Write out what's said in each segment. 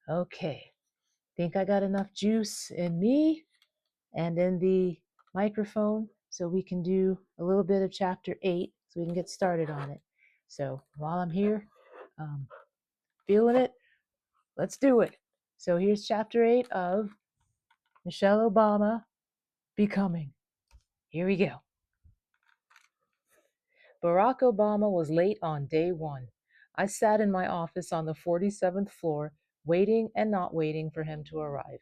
Okay, think I got enough juice in me and in the microphone so we can do a little bit of chapter 8 so we can get started on it. So while I'm here, um, feeling it, let's do it. So here's chapter 8 of Michelle Obama Becoming. Here we go. Barack Obama was late on day one. I sat in my office on the 47th floor, waiting and not waiting for him to arrive.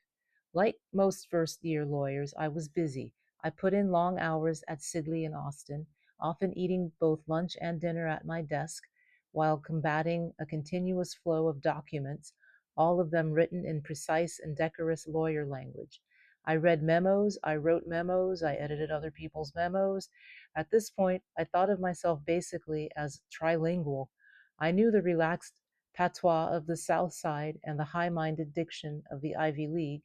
Like most first year lawyers, I was busy. I put in long hours at Sidley and Austin, often eating both lunch and dinner at my desk, while combating a continuous flow of documents, all of them written in precise and decorous lawyer language. I read memos, I wrote memos, I edited other people's memos. At this point, I thought of myself basically as trilingual. I knew the relaxed patois of the South Side and the high minded diction of the Ivy League,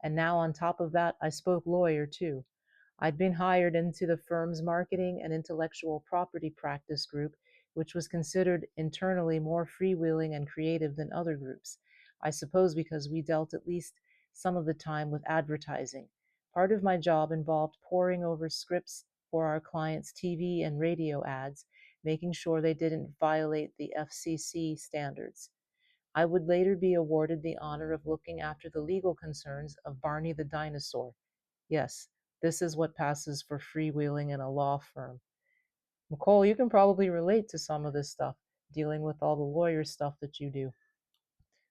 and now on top of that, I spoke lawyer too. I'd been hired into the firm's marketing and intellectual property practice group, which was considered internally more freewheeling and creative than other groups. I suppose because we dealt at least some of the time with advertising. Part of my job involved poring over scripts for our clients' TV and radio ads, making sure they didn't violate the FCC standards. I would later be awarded the honor of looking after the legal concerns of Barney the dinosaur. Yes, this is what passes for freewheeling in a law firm. Nicole, you can probably relate to some of this stuff, dealing with all the lawyer stuff that you do,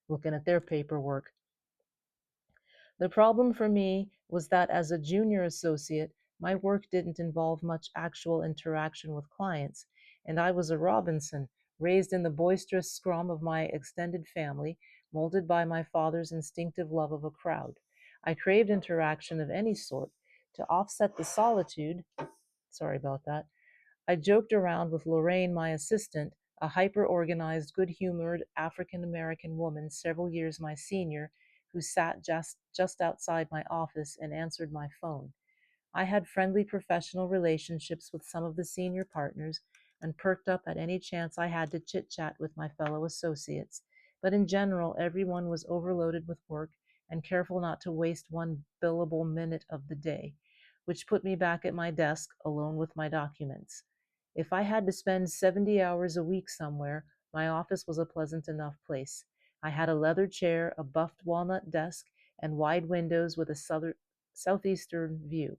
looking at their paperwork. The problem for me was that as a junior associate, my work didn't involve much actual interaction with clients, and I was a Robinson, raised in the boisterous scrum of my extended family, molded by my father's instinctive love of a crowd. I craved interaction of any sort. To offset the solitude, sorry about that, I joked around with Lorraine, my assistant, a hyper organized, good humored African American woman several years my senior, who sat just outside my office and answered my phone. I had friendly professional relationships with some of the senior partners and perked up at any chance I had to chit chat with my fellow associates. But in general, everyone was overloaded with work and careful not to waste one billable minute of the day, which put me back at my desk alone with my documents. If I had to spend 70 hours a week somewhere, my office was a pleasant enough place. I had a leather chair, a buffed walnut desk, and wide windows with a southeastern view.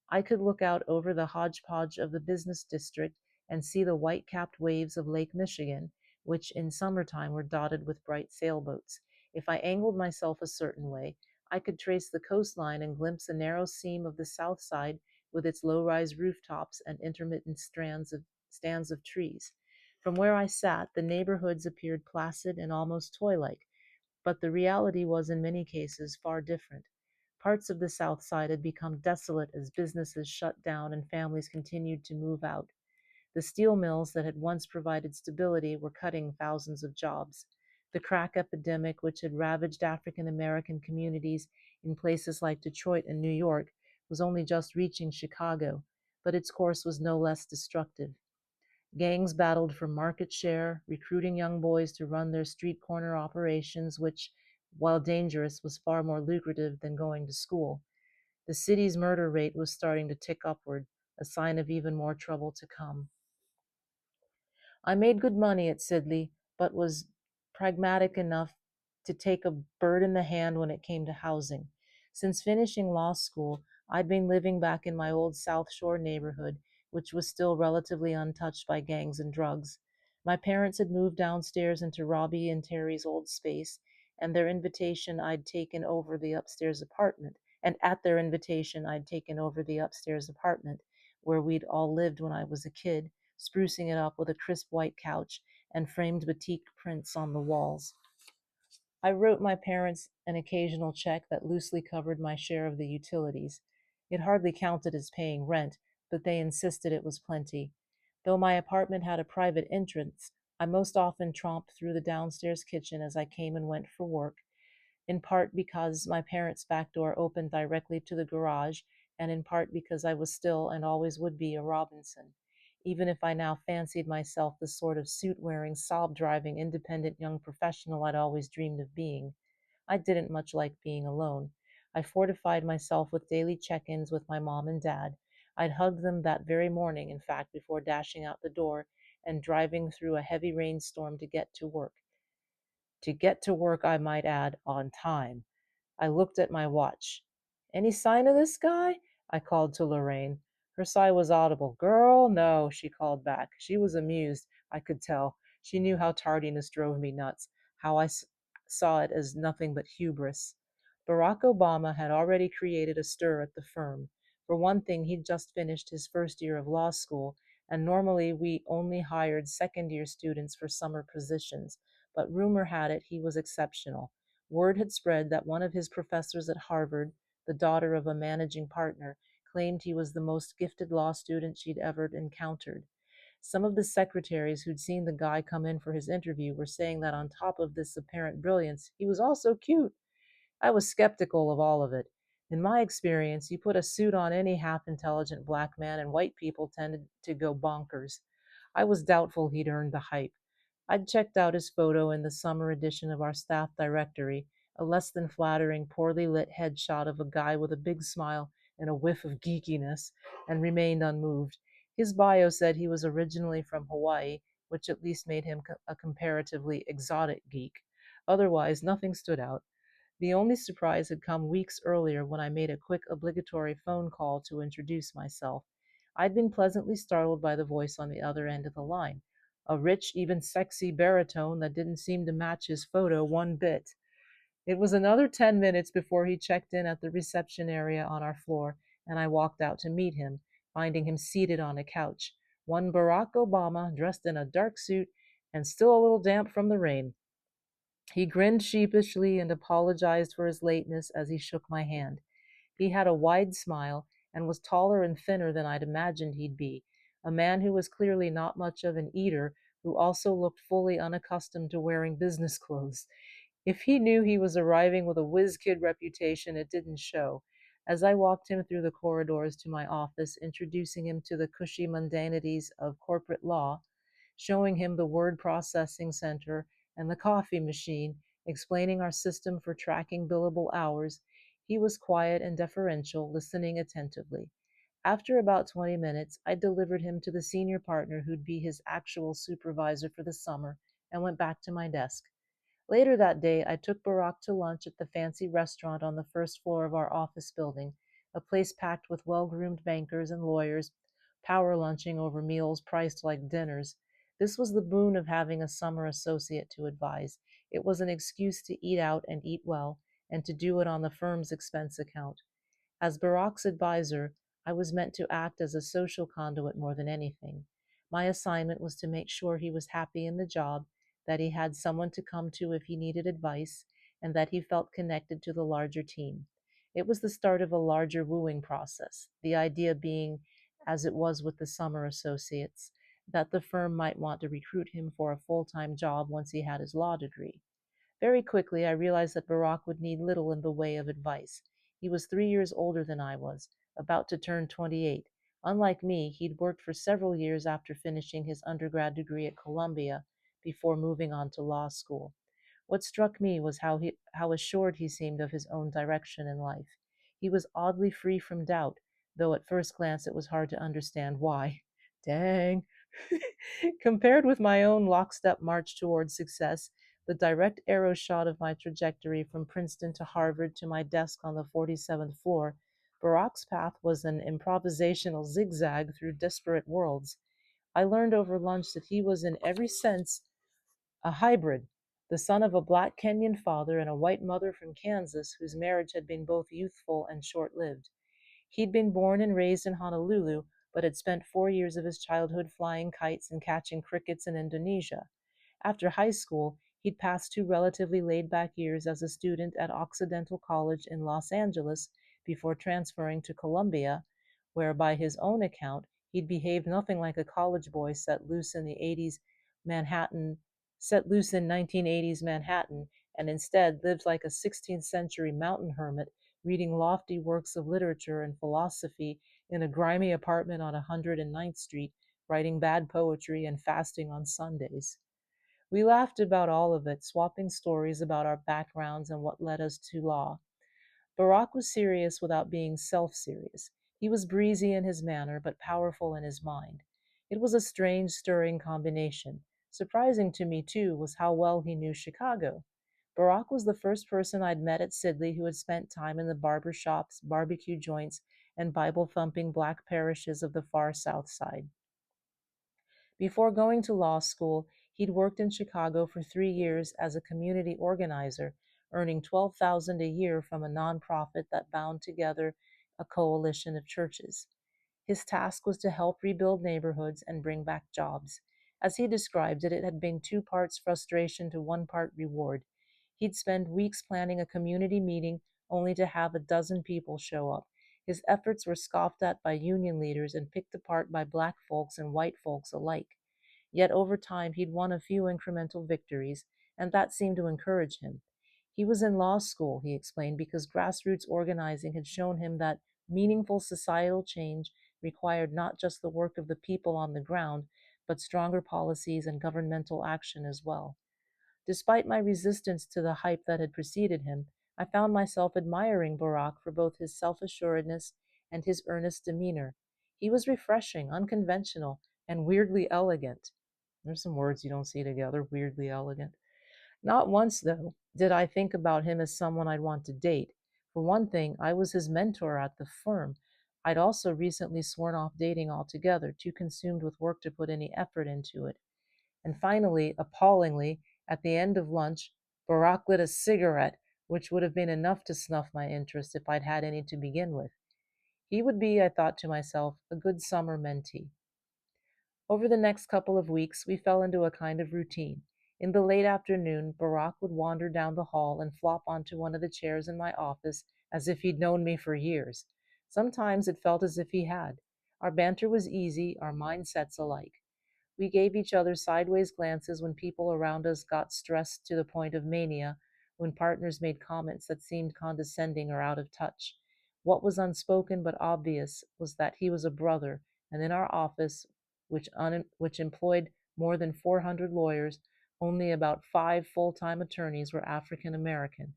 I could look out over the hodgepodge of the business district and see the white-capped waves of Lake Michigan, which in summertime were dotted with bright sailboats. If I angled myself a certain way, I could trace the coastline and glimpse a narrow seam of the south side with its low-rise rooftops and intermittent stands of trees. From where I sat, the neighborhoods appeared placid and almost toy-like, but the reality was in many cases far different. Parts of the South Side had become desolate as businesses shut down and families continued to move out. The steel mills that had once provided stability were cutting thousands of jobs. The crack epidemic, which had ravaged African American communities in places like Detroit and New York, was only just reaching Chicago, but its course was no less destructive. Gangs battled for market share, recruiting young boys to run their street corner operations, which, while dangerous, was far more lucrative than going to school. The city's murder rate was starting to tick upward, a sign of even more trouble to come. I made good money at Sidley, but was pragmatic enough to take a bird in the hand when it came to housing. Since finishing law school, I'd been living back in my old South Shore neighborhood, which was still relatively untouched by gangs and drugs. My parents had moved downstairs into Robbie and Terry's old space, and their invitation I'd taken over the upstairs apartment. And at their invitation, I'd taken over the upstairs apartment where we'd all lived when I was a kid, sprucing it up with a crisp white couch and framed batik prints on the walls. I wrote my parents an occasional check that loosely covered my share of the utilities. It hardly counted as paying rent, but they insisted it was plenty. Though my apartment had a private entrance, I most often tromped through the downstairs kitchen as I came and went for work, in part because my parents' back door opened directly to the garage, and in part because I was still and always would be a Robinson, even if I now fancied myself the sort of suit wearing, sob driving, independent young professional I'd always dreamed of being. I didn't much like being alone. I fortified myself with daily check ins with my mom and dad. I'd hug them that very morning, in fact, before dashing out the door and driving through a heavy rainstorm to get to work. To get to work, I might add, on time. I looked at my watch. "Any sign of this guy?" I called to Lorraine. Her sigh was audible. "Girl, no," she called back. She was amused, I could tell. She knew how tardiness drove me nuts, how saw it as nothing but hubris. Barack Obama had already created a stir at the firm. For one thing, he'd just finished his first year of law school, and normally we only hired second-year students for summer positions. But rumor had it he was exceptional. Word had spread that one of his professors at Harvard, the daughter of a managing partner, claimed he was the most gifted law student she'd ever encountered. Some of the secretaries who'd seen the guy come in for his interview were saying that on top of this apparent brilliance, he was also cute. I was skeptical of all of it. In my experience, you put a suit on any half intelligent black man, and white people tended to go bonkers. I was doubtful he'd earned the hype. I'd checked out his photo in the summer edition of our staff directory, a less than flattering, poorly lit headshot of a guy with a big smile and a whiff of geekiness, and remained unmoved. His bio said he was originally from Hawaii, which at least made him a comparatively exotic geek. Otherwise, nothing stood out. The only surprise had come weeks earlier when I made a quick obligatory phone call to introduce myself. I'd been pleasantly startled by the voice on the other end of the line, a rich, even sexy baritone that didn't seem to match his photo one bit. It was another 10 minutes before he checked in at the reception area on our floor, and I walked out to meet him, finding him seated on a couch, one Barack Obama dressed in a dark suit and still a little damp from the rain. He grinned sheepishly and apologized for his lateness as he shook my hand. He had a wide smile and was taller and thinner than I'd imagined he'd be, a man who was clearly not much of an eater, who also looked fully unaccustomed to wearing business clothes. If he knew he was arriving with a whiz kid reputation, it didn't show. As I walked him through the corridors to my office, introducing him to the cushy mundanities of corporate law, showing him the word processing center and the coffee machine, explaining our system for tracking billable hours, he was quiet and deferential, listening attentively. After about 20 minutes, I delivered him to the senior partner who'd be his actual supervisor for the summer and went back to my desk. Later that day, I took Barack to lunch at the fancy restaurant on the first floor of our office building, a place packed with well groomed bankers and lawyers, power lunching over meals priced like dinners. This was the boon of having a summer associate to advise. It was an excuse to eat out and eat well, and to do it on the firm's expense account. As Barack's advisor, I was meant to act as a social conduit more than anything. My assignment was to make sure he was happy in the job, that he had someone to come to if he needed advice, and that he felt connected to the larger team. It was the start of a larger wooing process, the idea being, as it was with the summer associates, that the firm might want to recruit him for a full time job once he had his law degree. Very quickly, I realized that Barack would need little in the way of advice. He was 3 years older than I was, about to turn 28. Unlike me, he'd worked for several years after finishing his undergrad degree at Columbia before moving on to law school. What struck me was how assured he seemed of his own direction in life. He was oddly free from doubt, though at first glance it was hard to understand why. Dang. Compared with my own lockstep march towards success, the direct arrow shot of my trajectory from Princeton to Harvard to my desk on the 47th floor, Barack's path was an improvisational zigzag through disparate worlds. I learned over lunch that he was in every sense a hybrid, the son of a black Kenyan father and a white mother from Kansas whose marriage had been both youthful and short lived. He'd been born and raised in Honolulu, but had spent 4 years of his childhood flying kites and catching crickets in Indonesia. After high school, he'd passed 2 relatively laid back years as a student at Occidental College in Los Angeles before transferring to Columbia, where, by his own account, he'd behaved nothing like a college boy set loose in 1980s Manhattan, and instead lived like a 16th century mountain hermit, reading lofty works of literature and philosophy in a grimy apartment on 109th Street, writing bad poetry and fasting on Sundays. We laughed about all of it, swapping stories about our backgrounds and what led us to law. Barack was serious without being self serious. He was breezy in his manner, but powerful in his mind. It was a strange, stirring combination. Surprising to me, too, was how well he knew Chicago. Barack was the first person I'd met at Sidley who had spent time in the barber shops, barbecue joints, and Bible thumping black parishes of the far South Side. Before going to law school, he'd worked in Chicago for 3 years as a community organizer, earning $12,000 a year from a nonprofit that bound together a coalition of churches. His task was to help rebuild neighborhoods and bring back jobs. As he described it, it had been two parts frustration to one part reward. He'd spend weeks planning a community meeting only to have a dozen people show up. His efforts were scoffed at by union leaders and picked apart by black folks and white folks alike. Yet over time, he'd won a few incremental victories, and that seemed to encourage him. He was in law school, he explained, because grassroots organizing had shown him that meaningful societal change required not just the work of the people on the ground, but stronger policies and governmental action as well. Despite my resistance to the hype that had preceded him, I found myself admiring Barack for both his self assuredness and his earnest demeanor. He was refreshing, unconventional, and weirdly elegant. There's some words you don't see together, weirdly elegant. Not once, though, did I think about him as someone I'd want to date. For one thing, I was his mentor at the firm. I'd also recently sworn off dating altogether, too consumed with work to put any effort into it. And finally, appallingly, at the end of lunch, Barack lit a cigarette, which would have been enough to snuff my interest if I'd had any to begin with. He would be, I thought to myself, a good summer mentee. Over the next couple of weeks, we fell into a kind of routine. In the late afternoon, Barack would wander down the hall and flop onto one of the chairs in my office as if he'd known me for years. Sometimes it felt as if he had. Our banter was easy, our mindsets alike. We gave each other sideways glances when people around us got stressed to the point of mania, when partners made comments that seemed condescending or out of touch. What was unspoken but obvious was that he was a brother, and in our office, which employed more than 400 lawyers, only about 5 full-time attorneys were African American.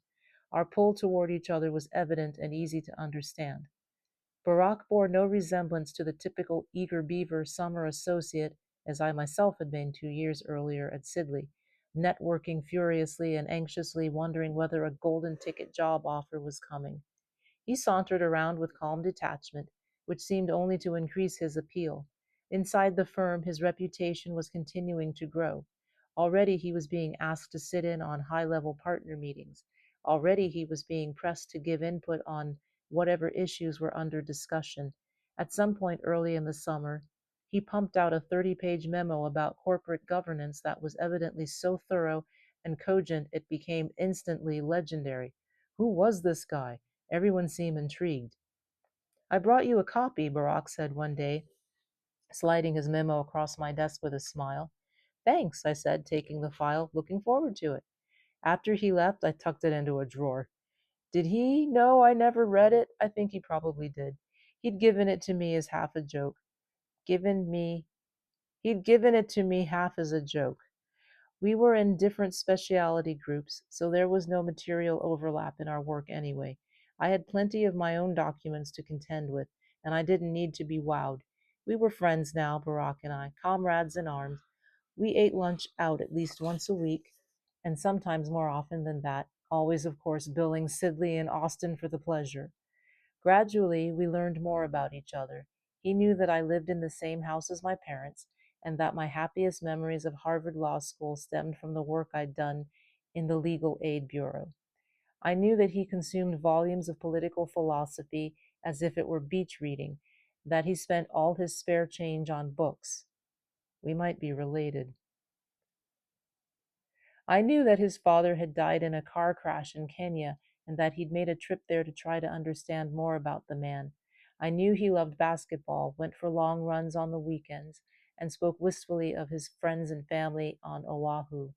Our pull toward each other was evident and easy to understand. Barack bore no resemblance to the typical eager beaver summer associate, as I myself had been 2 years earlier at Sidley, networking furiously and anxiously wondering whether a golden ticket job offer was coming. He sauntered around with calm detachment, which seemed only to increase his appeal. Inside the firm, his reputation was continuing to grow. Already he was being asked to sit in on high level partner meetings. Already he was being pressed to give input on whatever issues were under discussion. At some point early in the summer, he pumped out a 30-page memo about corporate governance that was evidently so thorough and cogent it became instantly legendary. Who was this guy? Everyone seemed intrigued. I brought you a copy, Barack said one day, sliding his memo across my desk with a smile. Thanks, I said, taking the file, looking forward to it. After he left, I tucked it into a drawer. Did he know I never read it? I think he probably did. He'd given it to me as half a joke. Given me He'd given it to me half as a joke. We were in different specialty groups, so there was no material overlap in our work anyway. I had plenty of my own documents to contend with, and I didn't need to be wowed. We were friends now, Barack and I, comrades in arms. We ate lunch out at least once a week, and sometimes more often than that, always, of course, billing Sidley and Austin for the pleasure. Gradually, we learned more about each other. He knew that I lived in the same house as my parents, and that my happiest memories of Harvard Law School stemmed from the work I'd done in the Legal Aid Bureau. I knew that he consumed volumes of political philosophy as if it were beach reading, that he spent all his spare change on books. We might be related. I knew that his father had died in a car crash in Kenya and that he'd made a trip there to try to understand more about the man. I knew he loved basketball, went for long runs on the weekends, and spoke wistfully of his friends and family on Oahu.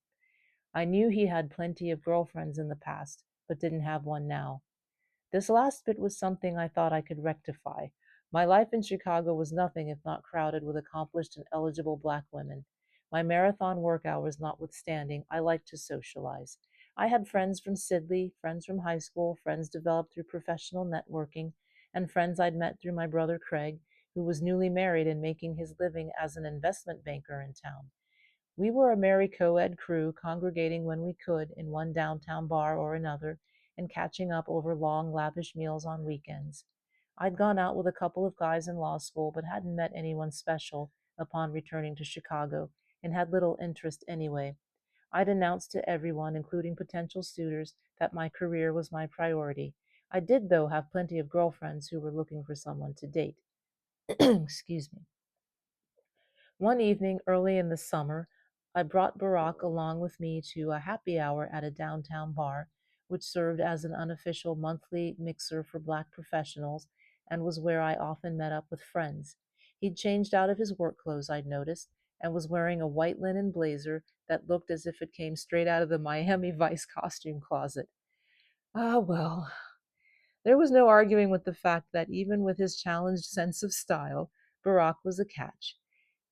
I knew he had plenty of girlfriends in the past, but didn't have one now. This last bit was something I thought I could rectify. My life in Chicago was nothing if not crowded with accomplished and eligible black women. My marathon work hours notwithstanding, I liked to socialize. I had friends from Sidley, friends from high school, friends developed through professional networking, and friends I'd met through my brother Craig, who was newly married and making his living as an investment banker in town. We were a merry co-ed crew, congregating when we could in one downtown bar or another, and catching up over long, lavish meals on weekends. I'd gone out with a couple of guys in law school, but hadn't met anyone special upon returning to Chicago, and had little interest anyway. I'd announced to everyone, including potential suitors, that my career was my priority. I did, though, have plenty of girlfriends who were looking for someone to date. Excuse me. One evening early in the summer, I brought Barack along with me to a happy hour at a downtown bar, which served as an unofficial monthly mixer for black professionals and was where I often met up with friends. He'd changed out of his work clothes, I'd noticed, and was wearing a white linen blazer that looked as if it came straight out of the Miami Vice costume closet. Ah, well, there was no arguing with the fact that even with his challenged sense of style, Barack was a catch.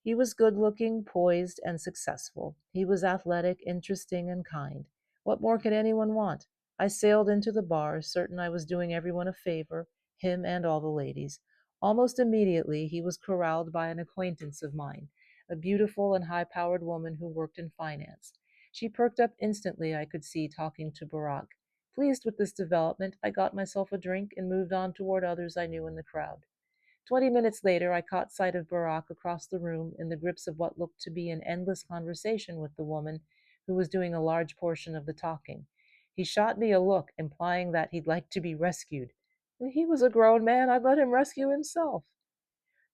He was good looking, poised, and successful. He was athletic, interesting, and kind. What more could anyone want? I sailed into the bar, certain I was doing everyone a favor, him and all the ladies. Almost immediately, he was corralled by an acquaintance of mine, a beautiful and high powered woman who worked in finance. She perked up instantly, I could see, talking to Barack. Pleased with this development, I got myself a drink and moved on toward others I knew in the crowd. 20 minutes later, I caught sight of Barack across the room in the grips of what looked to be an endless conversation with the woman who was doing a large portion of the talking. He shot me a look, implying that he'd like to be rescued. He was a grown man. I'd let him rescue himself.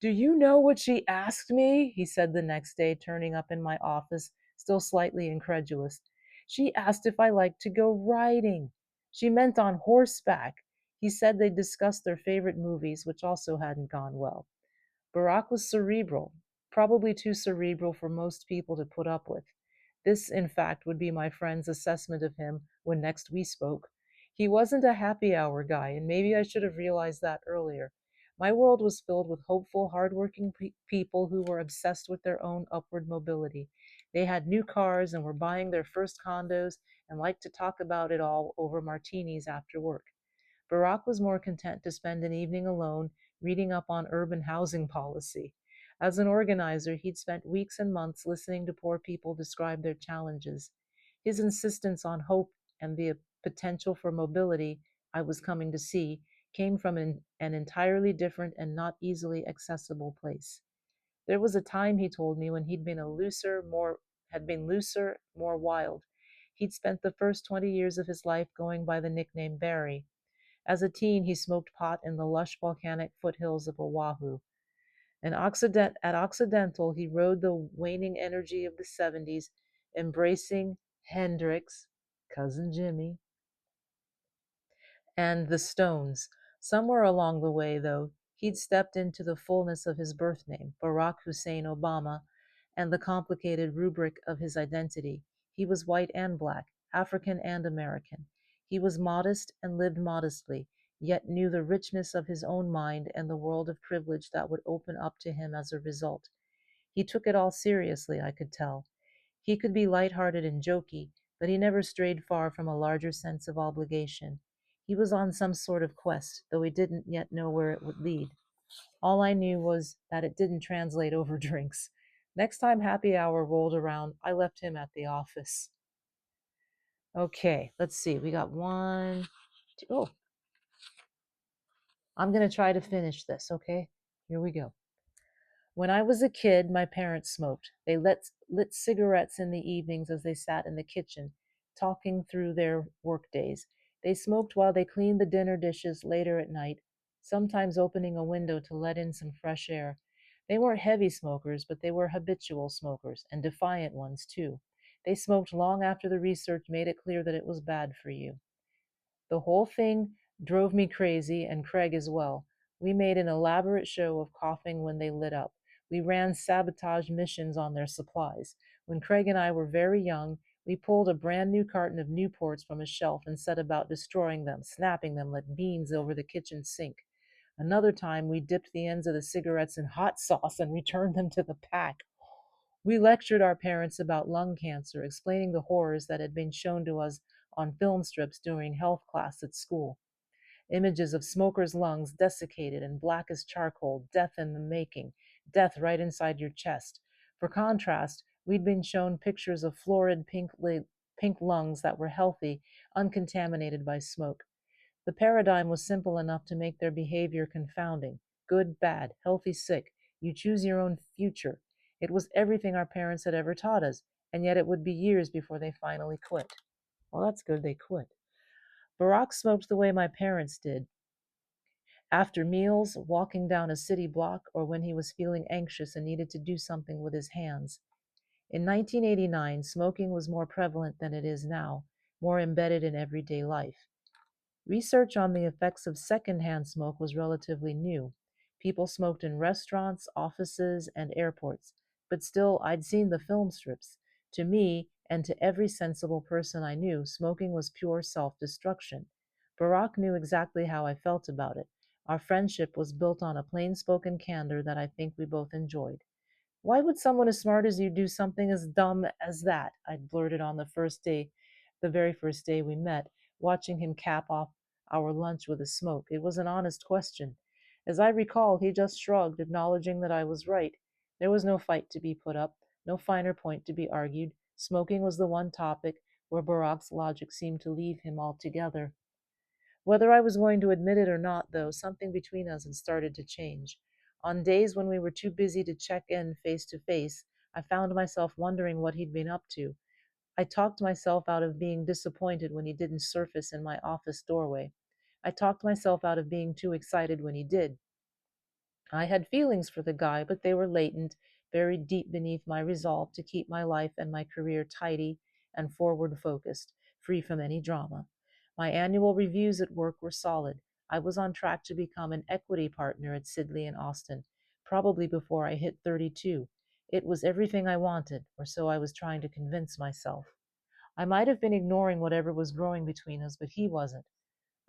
Do you know what she asked me? He said the next day, turning up in my office, still slightly incredulous. She asked if I liked to go riding. She meant on horseback. He said they'd discussed their favorite movies, which also hadn't gone well. Barack was cerebral, probably too cerebral for most people to put up with. This, in fact, would be my friend's assessment of him when next we spoke. He wasn't a happy hour guy, and maybe I should have realized that earlier. My world was filled with hopeful, hardworking people who were obsessed with their own upward mobility. They had new cars and were buying their first condos and liked to talk about it all over martinis after work. Barack was more content to spend an evening alone reading up on urban housing policy. As an organizer, he'd spent weeks and months listening to poor people describe their challenges. His insistence on hope and the potential for mobility I was coming to see came from an entirely different and not easily accessible place. There was a time, he told me, when had been looser, more wild. He'd spent the first 20 years of his life going by the nickname Barry. As a teen, he smoked pot in the lush volcanic foothills of Oahu. At Occidental, he rode the waning energy of the 70s, embracing Hendrix, Cousin Jimmy, and the Stones. Somewhere along the way, though, he'd stepped into the fullness of his birth name, Barack Hussein Obama, and the complicated rubric of his identity. He was white and black, African and American. He was modest and lived modestly, yet knew the richness of his own mind and the world of privilege that would open up to him as a result. He took it all seriously, I could tell. He could be light-hearted and jokey, but he never strayed far from a larger sense of obligation. He was on some sort of quest, though he didn't yet know where it would lead. All I knew was that it didn't translate over drinks. Next time happy hour rolled around, I left him at the office. Okay, let's see. We got one, two. Oh, I'm going to try to finish this, okay? Here we go. When I was a kid, my parents smoked. They lit cigarettes in the evenings as they sat in the kitchen, talking through their work days. They smoked while they cleaned the dinner dishes later at night, sometimes opening a window to let in some fresh air. They weren't heavy smokers, but they were habitual smokers, and defiant ones, too. They smoked long after the research made it clear that it was bad for you. The whole thing drove me crazy, and Craig as well. We made an elaborate show of coughing when they lit up. We ran sabotage missions on their supplies. When Craig and I were very young, we pulled a brand new carton of Newports from a shelf and set about destroying them, snapping them like beans over the kitchen sink. Another time, we dipped the ends of the cigarettes in hot sauce and returned them to the pack. We lectured our parents about lung cancer, explaining the horrors that had been shown to us on film strips during health class at school. Images of smokers' lungs desiccated and black as charcoal, death in the making, death right inside your chest. For contrast, we'd been shown pictures of florid pink lungs that were healthy, uncontaminated by smoke. The paradigm was simple enough to make their behavior confounding. Good, bad, healthy, sick. You choose your own future. It was everything our parents had ever taught us, and yet it would be years before they finally quit. Well, that's good, they quit. Barack smoked the way my parents did, after meals, walking down a city block, or when he was feeling anxious and needed to do something with his hands. In 1989, smoking was more prevalent than it is now, more embedded in everyday life. Research on the effects of secondhand smoke was relatively new. People smoked in restaurants, offices, and airports, but still, I'd seen the film strips. To me, and to every sensible person I knew, smoking was pure self destruction. Barack knew exactly how I felt about it. Our friendship was built on a plain spoken candor that I think we both enjoyed. Why would someone as smart as you do something as dumb as that? I'd blurted on the very first day we met, watching him cap off our lunch with a smoke. It was an honest question. As I recall, he just shrugged, acknowledging that I was right. There was no fight to be put up, no finer point to be argued. Smoking was the one topic where Barack's logic seemed to leave him altogether. Whether I was going to admit it or not, though, something between us had started to change. On days when we were too busy to check in face to face, I found myself wondering what he'd been up to. I talked myself out of being disappointed when he didn't surface in my office doorway. I talked myself out of being too excited when he did. I had feelings for the guy, but they were latent, buried deep beneath my resolve to keep my life and my career tidy and forward focused, free from any drama. My annual reviews at work were solid. I was on track to become an equity partner at Sidley and Austin, probably before I hit 32. It was everything I wanted, or so I was trying to convince myself. I might have been ignoring whatever was growing between us, but he wasn't.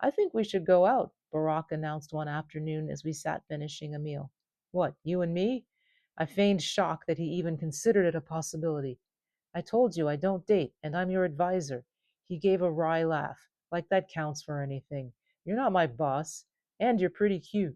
I think we should go out, Barack announced one afternoon as we sat finishing a meal. What, you and me? I feigned shock that he even considered it a possibility. I told you I don't date, and I'm your advisor. He gave a wry laugh. Like that counts for anything. You're not my boss, and you're pretty cute.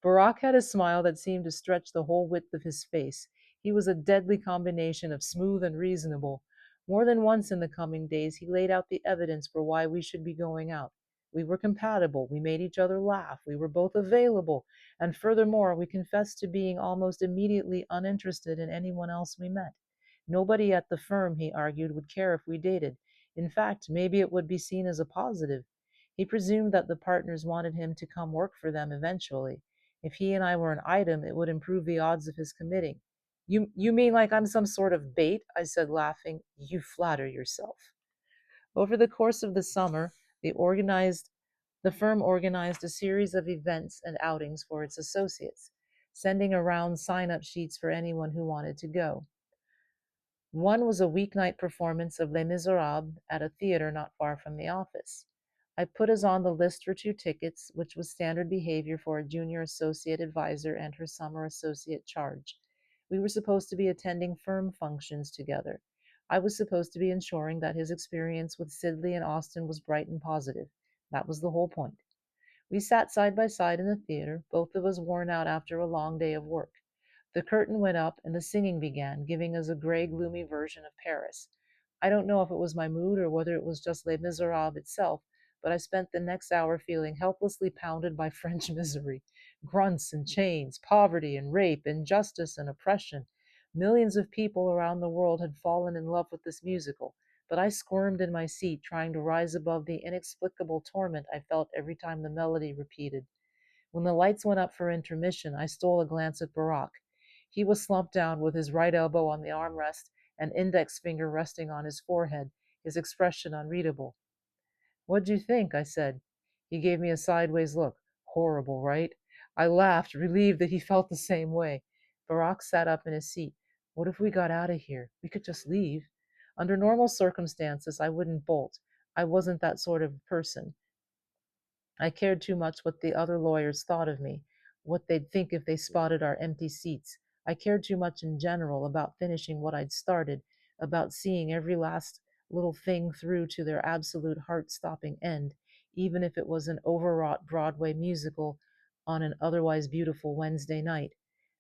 Barack had a smile that seemed to stretch the whole width of his face. He was a deadly combination of smooth and reasonable. More than once in the coming days, he laid out the evidence for why we should be going out. We were compatible, we made each other laugh, we were both available, and furthermore, we confessed to being almost immediately uninterested in anyone else we met. Nobody at the firm, he argued, would care if we dated. In fact, maybe it would be seen as a positive. He presumed that the partners wanted him to come work for them eventually. If he and I were an item, it would improve the odds of his committing. You mean like I'm some sort of bait? I said, laughing. You flatter yourself. Over the course of the summer, the firm organized a series of events and outings for its associates, sending around sign up sheets for anyone who wanted to go. One was a weeknight performance of Les Miserables at a theater not far from the office. I put us on the list for 2 tickets, which was standard behavior for a junior associate advisor and her summer associate charge. We were supposed to be attending firm functions together. I was supposed to be ensuring that his experience with Sidley and Austin was bright and positive. That was the whole point. We sat side by side in the theater, both of us worn out after a long day of work. The curtain went up and the singing began, giving us a gray, gloomy version of Paris. I don't know if it was my mood or whether it was just Les Miserables itself, but I spent the next hour feeling helplessly pounded by French misery. Grunts and chains, poverty and rape, injustice and oppression. Millions of people around the world had fallen in love with this musical, but I squirmed in my seat, trying to rise above the inexplicable torment I felt every time the melody repeated. When the lights went up for intermission, I stole a glance at Barack. He was slumped down with his right elbow on the armrest and index finger resting on his forehead, his expression unreadable. What'd you think? I said. He gave me a sideways look. Horrible, right? I laughed, relieved that he felt the same way. Barack sat up in his seat. What if we got out of here? We could just leave. Under normal circumstances, I wouldn't bolt. I wasn't that sort of person. I cared too much what the other lawyers thought of me, what they'd think if they spotted our empty seats. I cared too much in general about finishing what I'd started, about seeing every last little thing through to their absolute heart-stopping end, even if it was an overwrought Broadway musical on an otherwise beautiful Wednesday night.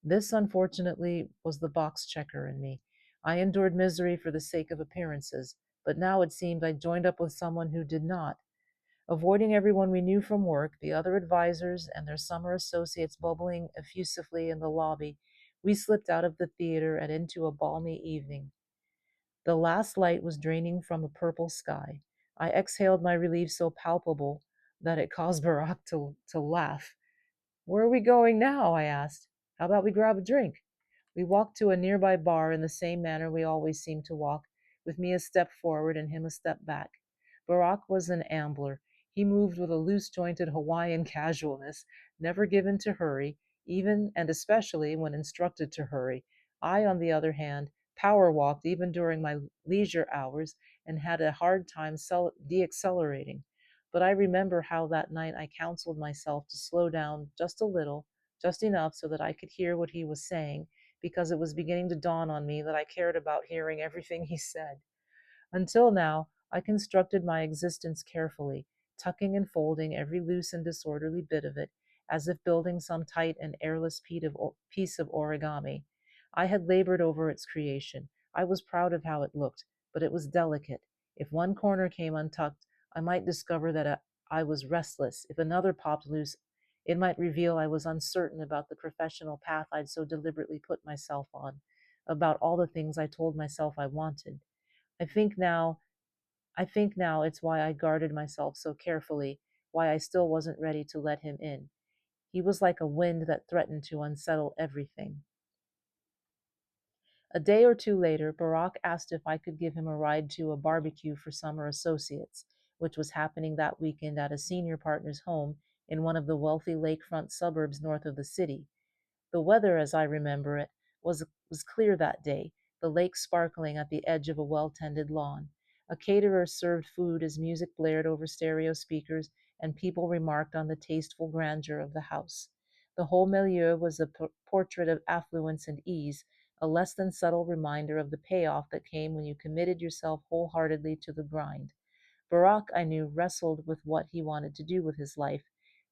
This, unfortunately, was the box checker in me. I endured misery for the sake of appearances, but now it seemed I'd joined up with someone who did not. Avoiding everyone we knew from work, the other advisors and their summer associates bubbling effusively in the lobby, we slipped out of the theater and into a balmy evening. The last light was draining from a purple sky. I exhaled my relief so palpable that it caused Barack to laugh. "Where are we going now?" I asked. "How about we grab a drink?" We walked to a nearby bar in the same manner we always seemed to walk, with me a step forward and him a step back. Barack was an ambler. He moved with a loose jointed Hawaiian casualness, never given to hurry, even and especially when instructed to hurry. I, on the other hand, power walked even during my leisure hours and had a hard time deaccelerating. But I remember how that night I counseled myself to slow down just a little, just enough so that I could hear what he was saying, because it was beginning to dawn on me that I cared about hearing everything he said. Until now, I constructed my existence carefully, tucking and folding every loose and disorderly bit of it, as if building some tight and airless piece of origami. I had labored over its creation. I was proud of how it looked, but it was delicate. If one corner came untucked, I might discover that I was restless. If another popped loose, it might reveal I was uncertain about the professional path I'd so deliberately put myself on, about all the things I told myself I wanted. I think now I think now it's why I guarded myself so carefully, why I still wasn't ready to let him in. He was like a wind that threatened to unsettle everything. A day or two later, Barack asked if I could give him a ride to a barbecue for summer associates, which was happening that weekend at a senior partner's home in one of the wealthy lakefront suburbs north of the city. The weather, as I remember it, was clear that day, the lake sparkling at the edge of a well-tended lawn. A caterer served food as music blared over stereo speakers, and people remarked on the tasteful grandeur of the house. The whole milieu was a portrait of affluence and ease, a less than subtle reminder of the payoff that came when you committed yourself wholeheartedly to the grind. Barack, I knew, wrestled with what he wanted to do with his life,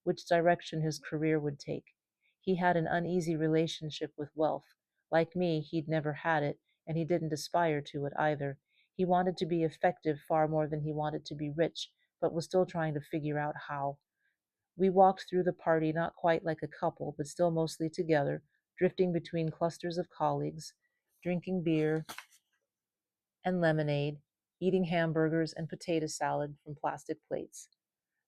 which direction his career would take. He had an uneasy relationship with wealth. Like me, he'd never had it, and he didn't aspire to it either. He wanted to be effective far more than he wanted to be rich, but was still trying to figure out how. We walked through the party not quite like a couple, but still mostly together, drifting between clusters of colleagues, drinking beer and lemonade, eating hamburgers and potato salad from plastic plates.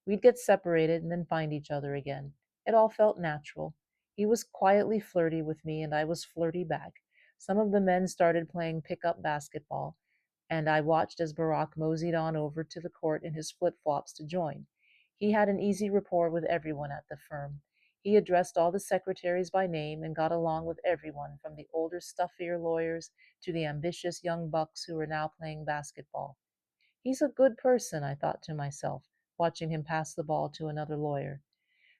We'd get separated and then find each other again. It all felt natural. He was quietly flirty with me, and I was flirty back. Some of the men started playing pickup basketball, and I watched as Barack moseyed on over to the court in his flip flops to join. He had an easy rapport with everyone at the firm. He addressed all the secretaries by name and got along with everyone, from the older, stuffier lawyers to the ambitious young bucks who were now playing basketball. "He's a good person," I thought to myself, watching him pass the ball to another lawyer.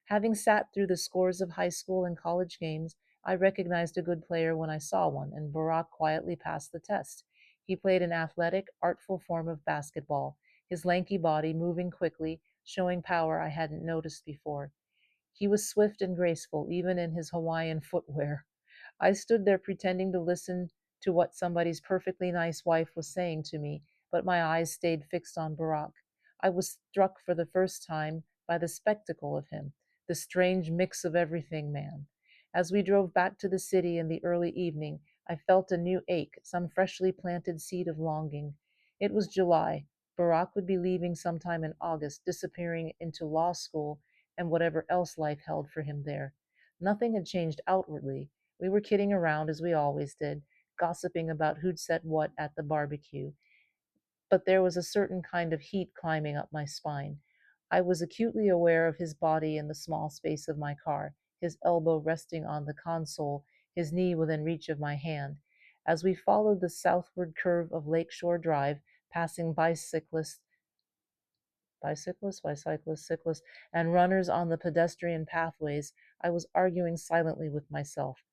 Having sat through the scores of high school and college games, I recognized a good player when I saw one, and Barack quietly passed the test. He played an athletic, artful form of basketball, his lanky body moving quickly, showing power I hadn't noticed before. He was swift and graceful, even in his Hawaiian footwear. I stood there pretending to listen to what somebody's perfectly nice wife was saying to me, but my eyes stayed fixed on Barack. I was struck for the first time by the spectacle of him, the strange mix of everything man. As we drove back to the city in the early evening, I felt a new ache, some freshly planted seed of longing. It was July. Barack would be leaving sometime in August, disappearing into law school and whatever else life held for him there. Nothing had changed outwardly. We were kidding around as we always did, gossiping about who'd said what at the barbecue. But there was a certain kind of heat climbing up my spine. I was acutely aware of his body in the small space of my car, his elbow resting on the console, his knee within reach of my hand. As we followed the southward curve of Lakeshore Drive, passing bicyclists, cyclists, and runners on the pedestrian pathways, I was arguing silently with myself.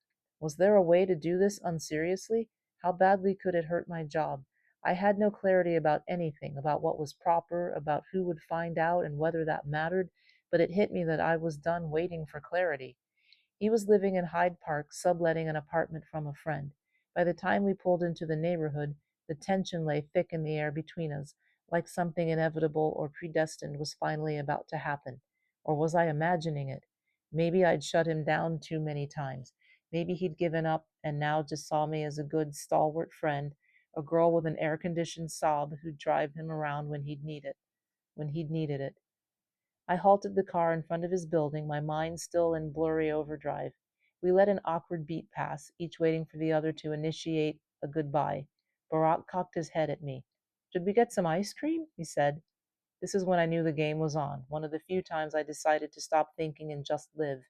Was there a way to do this unseriously? How badly could it hurt my job? I had no clarity about anything, about what was proper, about who would find out and whether that mattered, but it hit me that I was done waiting for clarity. He was living in Hyde Park, subletting an apartment from a friend. By the time we pulled into the neighborhood, the tension lay thick in the air between us, like something inevitable or predestined was finally about to happen. Or was I imagining it? Maybe I'd shut him down too many times. Maybe he'd given up and now just saw me as a good, stalwart friend, a girl with an air-conditioned sob who'd drive him around when he'd needed it. I halted the car in front of his building, my mind still in blurry overdrive. We let an awkward beat pass, each waiting for the other to initiate a goodbye. Barack cocked his head at me. "Should we get some ice cream?" he said. This is when I knew the game was on, one of the few times I decided to stop thinking and just live.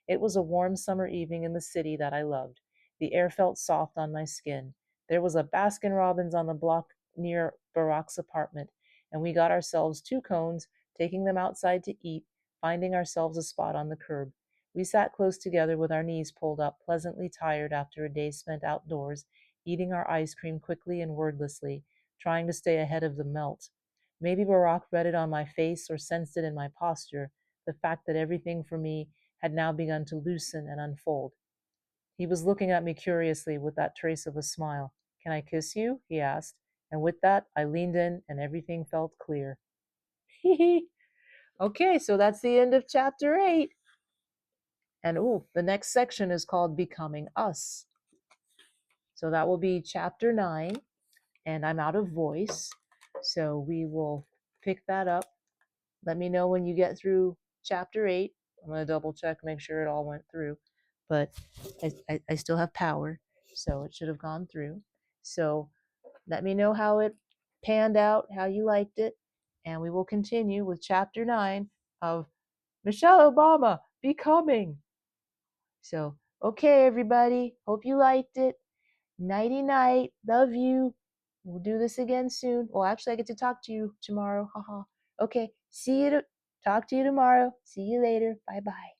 It was a warm summer evening in the city that I loved. The air felt soft on my skin. There was a Baskin Robbins on the block near Barack's apartment, and we got ourselves 2 cones, taking them outside to eat, finding ourselves a spot on the curb. We sat close together with our knees pulled up, pleasantly tired after a day spent outdoors, eating our ice cream quickly and wordlessly, trying to stay ahead of the melt. Maybe Barack read it on my face or sensed it in my posture, the fact that everything for me had now begun to loosen and unfold. He was looking at me curiously with that trace of a smile. "Can I kiss you?" he asked, and with that I leaned in and everything felt clear. Okay, so that's the end of chapter 8. And the next section is called Becoming Us. So that will be chapter 9, and I'm out of voice. So we will pick that up. Let me know when you get through chapter 8. I'm going to double check, make sure it all went through. But I still have power, so it should have gone through. So let me know how it panned out, how you liked it. And we will continue with chapter 9 of Michelle Obama Becoming. So, okay, everybody. Hope you liked it. Nighty night. Love you. We'll do this again soon. Well, actually, I get to talk to you tomorrow. Haha. Okay. See you. Talk to you tomorrow. See you later. Bye bye.